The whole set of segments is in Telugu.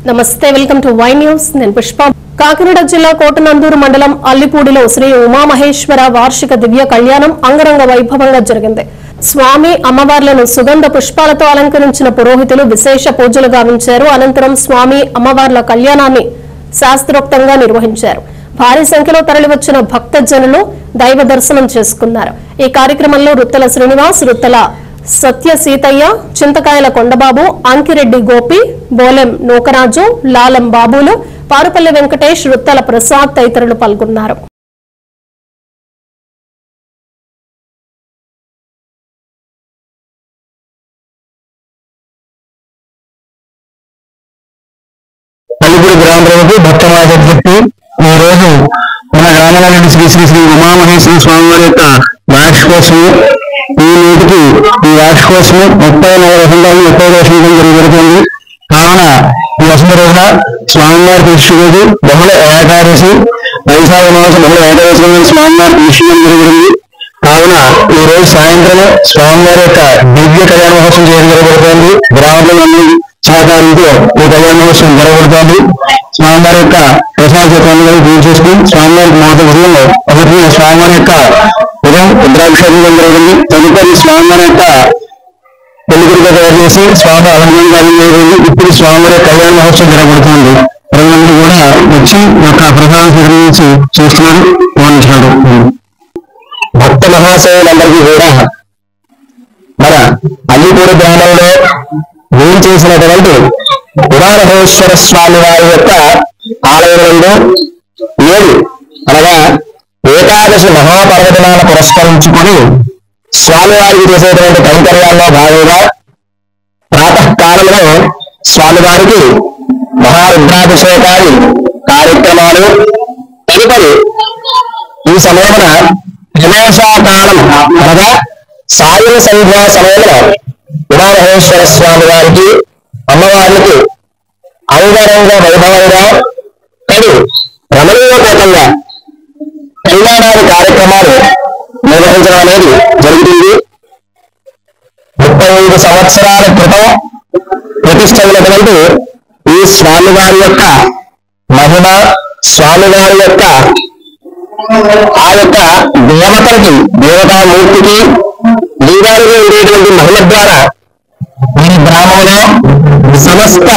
నమస్తే, వెల్కమ్ టు వై న్యూస్. నేను పుష్ప. కాకినాడ జిల్లా కోటనందూరు మండలం అల్లిపూడిలో శ్రీ ఉమామహేశ్వర వార్షిక దివ్య కళ్యాణం అంగరంగ వైభవంగా జరిగింది. స్వామి అమ్మవార్లను సుగంధ పుష్పాలతో అలంకరించిన పురోహితులు విశేష పూజలు గావించారు. అనంతరం స్వామి అమ్మవార్ల కళ్యాణాన్ని శాస్త్రోక్తంగా నిర్వహించారు. భారీ సంఖ్యలో తరలివచ్చిన భక్తజనులు దైవ దర్శనం చేసుకున్నారు. ఈ కార్యక్రమంలో రుత్తల శ్రీనివాస్, రుత్తల సత్య సీతయ్య, చింతకాయల కొండబాబు, అంకిరెడ్డి గోపి, బోలెం నూకరాజు, లాలం బాబులు, పారుపల్లి వెంకటేష్, రుత్తల ప్రసాద్ తదితరులు పాల్గొన్నారు. ఈ రోజు మన గ్రామంలోని శ్రీ శ్రీ శ్రీ ఉమామహేశ్వర స్వామి వారి యొక్క వార్షికోత్సవం. ఈ నేటికి ఈ వార్షికోత్సవం 34 వసంతాలు 30 వసంతం జరుగుతుంది. కావున ఈ వసంత రోజున స్వామివారి కృష్ణ రోజు బహుళ ఏకాదశి, వైశాఖ మాసం బహుళ ఏకాదశి స్వామివారి కృష్ణ జరుగుతుంది. కావున ఈ రోజు సాయంత్రం స్వామివారి యొక్క దివ్య కళ్యాణ మహోత్సవం చేయడం జరగబడుతుంది. గ్రామంలో సహకారంతో ఈ కళ్యాణ మహోత్సవం జరగబడుతుంది. స్వామివారి యొక్క ప్రసాద చిత్రాన్ని పూజ చేసుకుని స్వామివారి మహోత్సవంలో ఒకటి స్వామివారి యొక్క ఉదయం రుద్రాభిషేకం జరుగుతుంది. తదుపరి స్వామివారి యొక్క పెళ్లిగుడిగా తయారు చేసి స్వామి అలంకరణ జరిగింది. ఇప్పుడు స్వామివారి కళ్యాణ మహోత్సవం జరగబడుతుంది. ప్రజలందరూ కూడా వచ్చి యొక్క ప్రసాద స్వీకరించి చూస్తున్నారు, గమనించినారు. భక్త మహాశయులందరికీ కూడా మన అల్లిపూడి గ్రామంలో ఏం చేసినటువంటి ఉమామహేశ్వర స్వామి వారి యొక్క ఆలయంలో 7 అనగా ఏకాదశి మహాపర్వదినాలను పురస్కరించుకుని స్వామివారికి చేసేటువంటి కైంకర్యాల్లో భాగంగా ప్రాతకాలంలో స్వామివారికి మహారుద్రాభిషేకాది కార్యక్రమాలు, తదుపరి ఈ సమయమున ప్రవేశకాలం అనగా సాయం సంధ్యా సమయంలో ఉమామహేశ్వర స్వామి వారికి అమ్మవారికి అంగరంగ వైభవంగా కడు రమణీయపూర్ణంగా కళ్యాణాది కార్యక్రమాలు నిర్వహించడం అనేది జరుగుతుంది. 35 సంవత్సరాల క్రితం ప్రతిష్టమైనటువంటి ఈ స్వామివారి యొక్క మహిమ, స్వామివారి యొక్క ఆ యొక్క దేవతలకి, దేవతామూర్తికి లీలాలుగా ఉండేటువంటి మహిమ ద్వారా ఈ గ్రామంలో సమస్త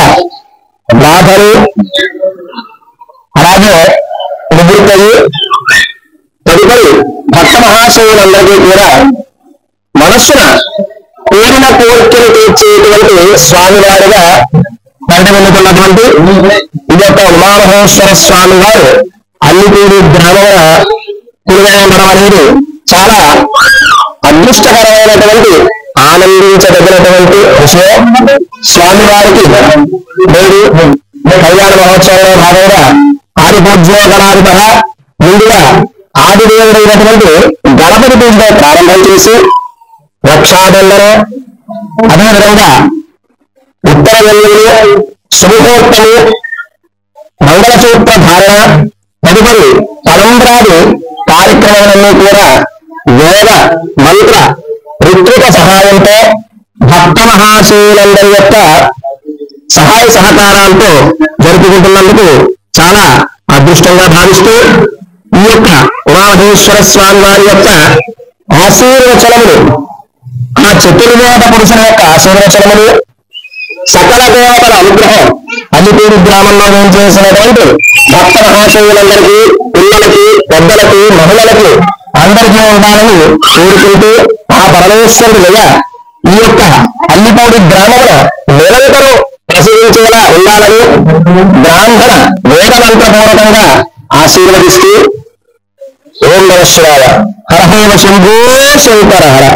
బాధలు అలాగే నివృత్తయి. తదుపరి భక్త మహాశయులందరికీ కూడా మనస్సున కోరిన కోరికలు తీర్చేటువంటి స్వామివారిగా పంటవెన్నుకున్నటువంటి ఇది యొక్క ఉమామహేశ్వర స్వామి వారు అల్లిపూడి గ్రామమున కొలువైండడం అనేది చాలా అదృష్టకరమైనటువంటి, ఆనందించదగినటువంటి విషయం. స్వామివారికి నేడు కళ్యాణ మహోత్సవంలో భాగంగా ఆదిపూజ్యోగణాధిప ముందుగా ఆదిదేవుడైనటువంటి గణపతి పూజతో ప్రారంభం చేసి రక్షాబంధన, అదేవిధంగా ఉత్తర వెల్లులు, శుభముహూర్తము, మంగళసూత్ర ధారణ, తదుపరి తలంబ్రాది కార్యక్రమాలన్నీ కూడా వేద మంత్ర ఋత్విక సహాయంతో భక్త మహాశయులందరి యొక్క సహాయ సహకారాలతో జరుపుకుంటున్నందుకు చాలా అదృష్టంగా భావిస్తూ ఈ యొక్క ఉమామహేశ్వర స్వామి వారి యొక్క ఆశీర్వచనములు, ఆ చతుర్వేద పురుషుల యొక్క ఆశీర్వచనములు, సకల దేవతల అనుగ్రహం అల్లిపూడి గ్రామంలో ఏం చేసినటువంటి భక్త మహాశయులందరికీ, పిల్లలకి, పెద్దలకి, మహిళలకి అందరికీ ఉండాలని కోరుకుంటూ ఆ పరమేశ్వరుడు దయ ఈ యొక్క అల్లిపూడి గ్రామంలో నిరంతరం ప్రసరించేలా ఉండాలని బ్రాహ్మణ వేదమంత్రపూర్వకంగా ఆశీర్వదిస్తూ ఓం నమః శివాయ. హర హర శంభో శంకర హర.